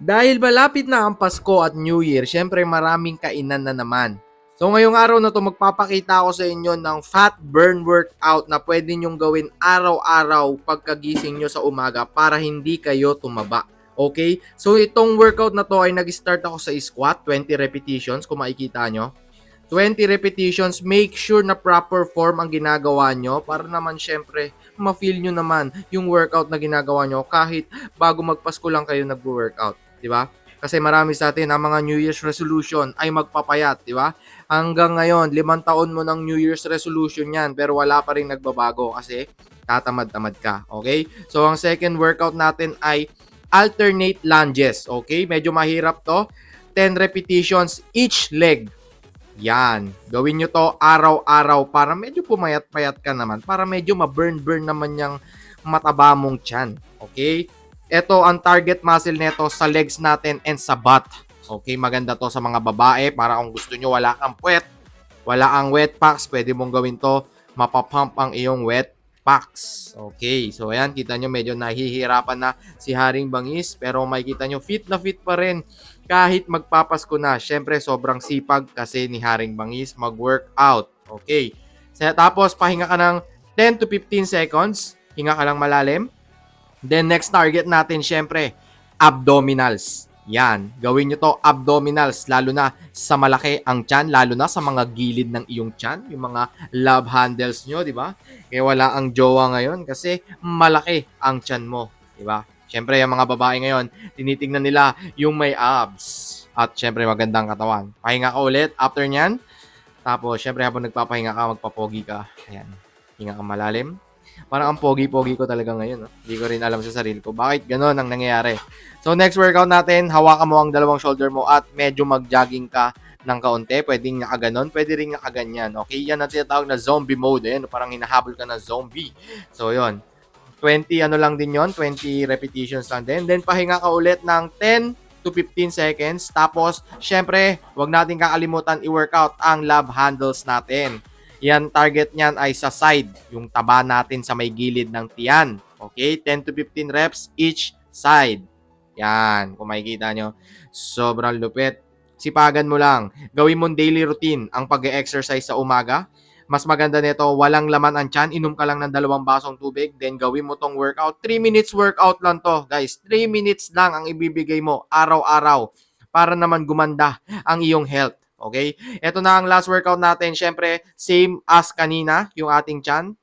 Dahil malapit na ang Pasko at New Year, syempre maraming kainan na naman. So ngayong araw na to magpapakita ako sa inyo ng fat burn workout na pwede nyong gawin araw-araw pagkagising nyo sa umaga para hindi kayo tumaba. Okay? So itong workout na to ay nag-start ako sa squat, 20 repetitions kung makikita nyo. 20 repetitions, make sure na proper form ang ginagawa nyo para naman syempre ma-feel nyo naman yung workout na ginagawa nyo kahit bago magpasko lang kayo nag-workout, di ba? Kasi marami sa atin ang mga New Year's resolution ay magpapayat, di ba? Hanggang ngayon, 5 taon mo ng New Year's resolution yan pero wala pa rin nagbabago kasi tatamad-tamad ka, okay? So ang second workout natin ay alternate lunges, okay? Medyo mahirap to. 10 repetitions each leg. Yan. Gawin nyo to araw-araw para medyo pumayat-payat ka naman. Para medyo ma-burn-burn naman yung mataba mong tiyan. Okay? Ito ang target muscle neto sa legs natin and sa butt. Okay? Maganda to sa mga babae para kung gusto nyo wala kang puwet, wala ang wet packs, pwede mong gawin to. Mapapump ang iyong wet packs. Okay. So ayan, kita nyo medyo nahihirapan na si Haring Bangis pero makikita nyo fit na fit pa rin kahit magpapasko na. Syempre, sobrang sipag kasi ni Haring Bangis mag-workout. Okay. Tapos, pahinga ka ng 10 to 15 seconds. Hinga ka lang malalim. Then, next target natin, syempre, abdominals. Yan. Gawin nyo to, abdominals. Lalo na sa malaki ang tiyan. Lalo na sa mga gilid ng iyong tiyan. Yung mga love handles nyo, di ba? Kaya wala ang jowa ngayon kasi malaki ang tiyan mo. Di ba? Siyempre, yung mga babae ngayon, tinitingnan nila yung may abs. At siyempre, magandang katawan. Pahinga ka ulit after nyan. Tapos, siyempre, habang nagpapahinga ka, magpapogi ka. Ayan. Hinga ka malalim. Parang ang pogi-pogi ko talaga ngayon. No? Hindi ko rin alam sa sarili ko. Bakit ganon ang nangyayari? So, next workout natin, hawakan mo ang dalawang shoulder mo at medyo mag-jogging ka ng kaunti. Pwedeng nakaganon, pwede rin nakaganyan. Okay, yan ang tinatawag na zombie mode. Ayan, parang hinahabol ka na zombie. So, yon 20 ano lang din yon, 20 repetitions lang din. Then pahinga ka ulit ng 10 to 15 seconds. Tapos, syempre, wag natin kakalimutan i-workout ang love handles natin. Yan, target niyan ay sa side, yung taba natin sa may gilid ng tiyan. Okay, 10 to 15 reps each side. Yan, kung makikita nyo, sobrang lupit. Sipagan mo lang. Gawin mong daily routine ang pag-exercise sa umaga. Mas maganda nito, walang laman ang tiyan. Inom ka lang ng 2 basong tubig. Then gawin mo tong workout. 3 minutes workout lang to, guys. 3 minutes lang ang ibibigay mo araw-araw para naman gumanda ang iyong health. Okay? Ito na ang last workout natin. Siyempre, same as kanina, yung ating tiyan.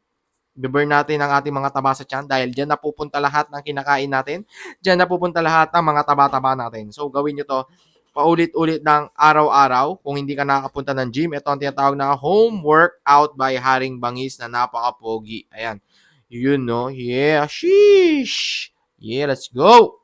Biburn natin ang ating mga taba sa tiyan dahil dyan napupunta lahat ng kinakain natin. Dyan napupunta lahat ng mga taba-taba natin. So, gawin nyo to paulit-ulit ng araw-araw. Kung hindi ka nakakapunta ng gym, ito ang tinatawag na home workout by Haring Bangis na napaka-pogi. Ayan. Yun, no? Yeah. Sheesh. Yeah, let's go.